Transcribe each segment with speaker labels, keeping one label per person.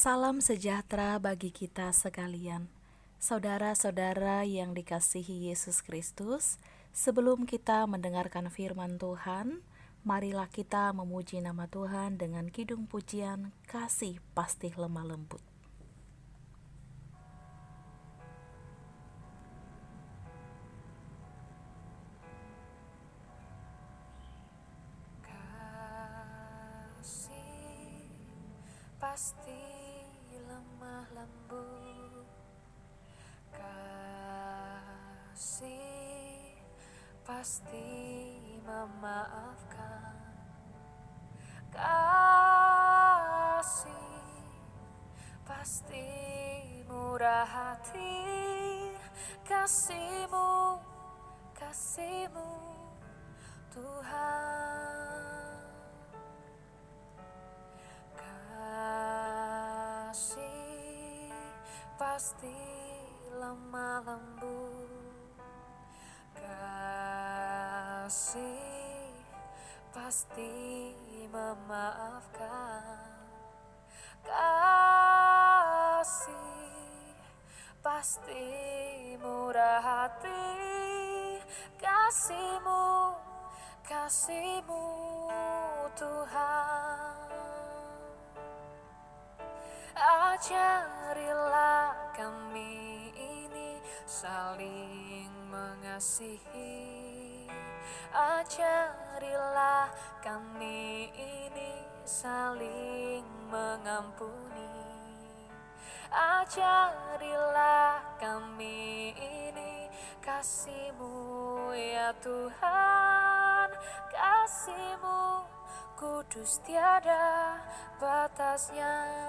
Speaker 1: Salam sejahtera bagi kita sekalian. Saudara-saudara yang dikasihi Yesus Kristus, sebelum kita mendengarkan firman Tuhan, marilah kita memuji nama Tuhan dengan kidung pujian Kasih Pasti Lemah Lembut.
Speaker 2: Pasti lemah lembut, kasih pasti memaafkan, kasih pasti murah hati, kasih-Mu Tuhan. Kasih pasti lemah lembut, kasih pasti memaafkan, kasih pasti murah hati, kasih-Mu Tuhan. Ajarilah kami ini saling mengasihi, ajarilah kami ini saling mengampuni, ajarilah kami ini kasih-Mu ya Tuhan, kasih-Mu kudus tiada batasnya.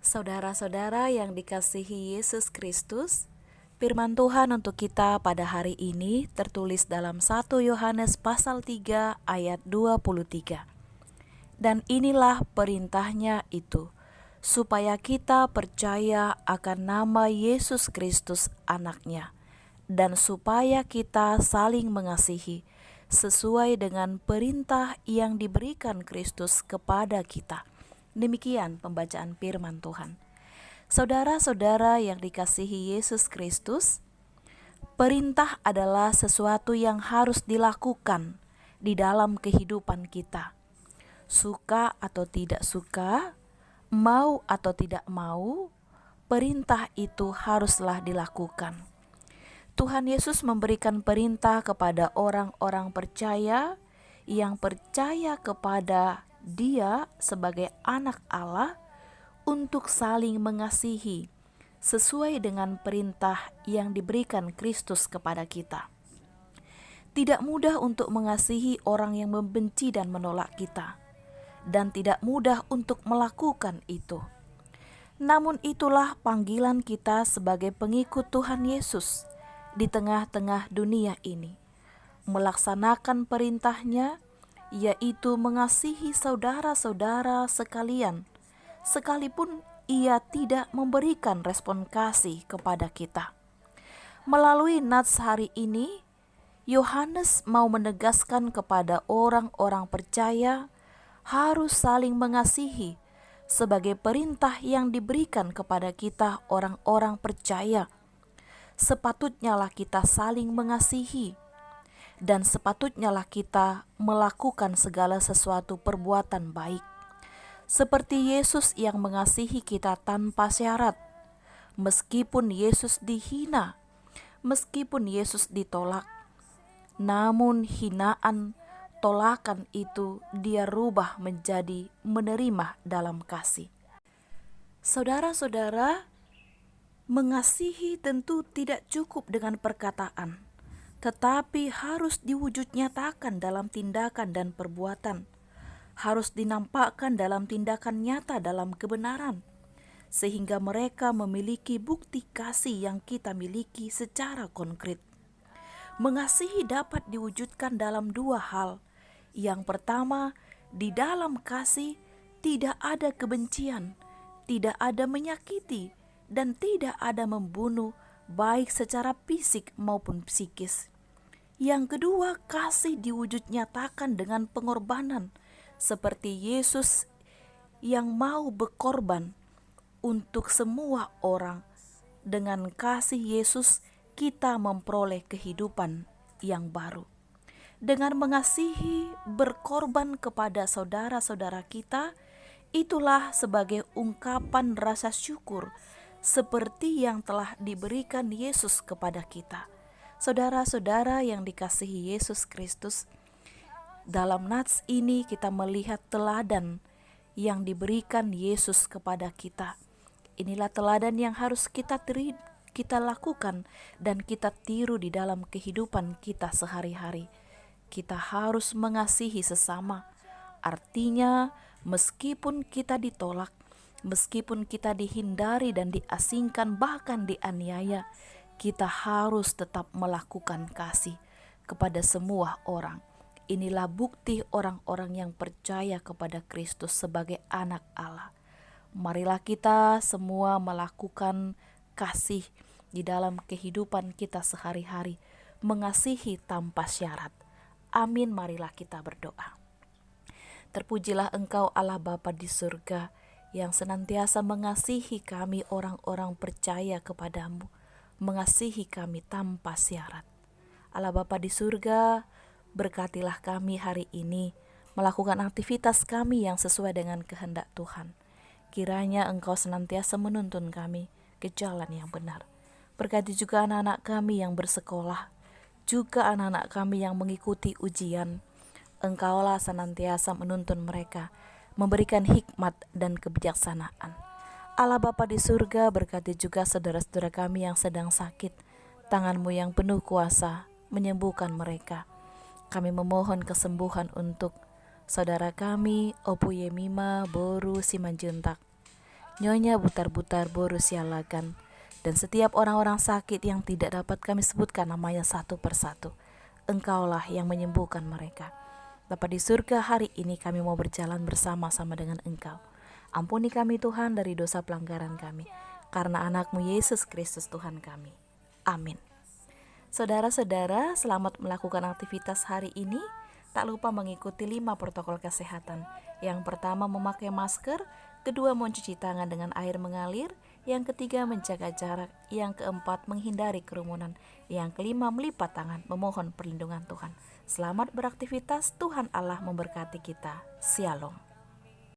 Speaker 1: Saudara-saudara yang dikasihi Yesus Kristus, firman Tuhan untuk kita pada hari ini tertulis dalam 1 Yohanes pasal 3 ayat 23. Dan inilah perintahnya itu, supaya kita percaya akan nama Yesus Kristus Anaknya, dan supaya kita saling mengasihi sesuai dengan perintah yang diberikan Kristus kepada kita. Demikian pembacaan firman Tuhan. Saudara-saudara yang dikasihi Yesus Kristus, perintah adalah sesuatu yang harus dilakukan di dalam kehidupan kita. Suka atau tidak suka, mau atau tidak mau, perintah itu haruslah dilakukan. Tuhan Yesus memberikan perintah kepada orang-orang percaya yang percaya kepada Dia sebagai anak Allah untuk saling mengasihi sesuai dengan perintah yang diberikan Kristus kepada kita. Tidak mudah untuk mengasihi orang yang membenci dan menolak kita, dan tidak mudah untuk melakukan itu. Namun itulah panggilan kita sebagai pengikut Tuhan Yesus di tengah-tengah dunia ini, melaksanakan perintahnya, yaitu mengasihi saudara-saudara sekalian, sekalipun ia tidak memberikan respon kasih kepada kita. Melalui nats hari ini, Yohanes mau menegaskan kepada orang-orang percaya harus saling mengasihi sebagai perintah yang diberikan kepada kita orang-orang percaya. Sepatutnya lah kita saling mengasihi, dan sepatutnya lah kita melakukan segala sesuatu perbuatan baik, seperti Yesus yang mengasihi kita tanpa syarat. Meskipun Yesus dihina, meskipun Yesus ditolak, namun hinaan, tolakan itu Dia rubah menjadi menerima dalam kasih. Saudara-saudara, mengasihi tentu tidak cukup dengan perkataan, tetapi harus diwujud nyatakan dalam tindakan dan perbuatan, harus dinampakkan dalam tindakan nyata dalam kebenaran, sehingga mereka memiliki bukti kasih yang kita miliki secara konkret. Mengasihi dapat diwujudkan dalam dua hal. Yang pertama, di dalam kasih tidak ada kebencian, tidak ada menyakiti, dan tidak ada membunuh, baik secara fisik maupun psikis. Yang kedua, kasih diwujud nyatakan dengan pengorbanan, seperti Yesus yang mau berkorban untuk semua orang. Dengan kasih Yesus kita memperoleh kehidupan yang baru. Dengan mengasihi, berkorban kepada saudara-saudara kita, itulah sebagai ungkapan rasa syukur seperti yang telah diberikan Yesus kepada kita. Saudara-saudara yang dikasihi Yesus Kristus, dalam nats ini kita melihat teladan yang diberikan Yesus kepada kita. Inilah teladan yang harus kita lakukan dan kita tiru di dalam kehidupan kita sehari-hari. Kita harus mengasihi sesama. Artinya, meskipun kita ditolak, meskipun kita dihindari dan diasingkan, bahkan dianiaya, kita harus tetap melakukan kasih kepada semua orang. Inilah bukti orang-orang yang percaya kepada Kristus sebagai anak Allah. Marilah kita semua melakukan kasih di dalam kehidupan kita sehari-hari, mengasihi tanpa syarat. Amin, marilah kita berdoa. Terpujilah Engkau Allah Bapa di surga, yang senantiasa mengasihi kami orang-orang percaya kepadamu, mengasihi kami tanpa syarat. Allah Bapa di surga, berkatilah kami hari ini, melakukan aktivitas kami yang sesuai dengan kehendak Tuhan. Kiranya Engkau senantiasa menuntun kami ke jalan yang benar. Berkati juga anak-anak kami yang bersekolah, juga anak-anak kami yang mengikuti ujian. Engkaulah senantiasa menuntun mereka, memberikan hikmat dan kebijaksanaan. Allah Bapa di surga, berkati juga saudara-saudara kami yang sedang sakit. Tangan-Mu yang penuh kuasa menyembuhkan mereka. Kami memohon kesembuhan untuk saudara kami, Opu Yemima Boru Simanjuntak, Nyonya Butar-Butar Boru Sialagan, dan setiap orang-orang sakit yang tidak dapat kami sebutkan namanya satu persatu. Engkaulah yang menyembuhkan mereka. Bapa di surga, hari ini kami mau berjalan bersama-sama dengan Engkau. Ampuni kami Tuhan dari dosa pelanggaran kami, karena anak-Mu Yesus Kristus Tuhan kami. Amin. Saudara-saudara, selamat melakukan aktivitas hari ini. Tak lupa mengikuti 5 protokol kesehatan. Yang pertama, memakai masker. Kedua, mencuci tangan dengan air mengalir. Yang ketiga, menjaga jarak. Yang keempat, menghindari kerumunan. Yang kelima, melipat tangan, memohon perlindungan Tuhan. Selamat beraktivitas, Tuhan Allah memberkati kita. Shalom.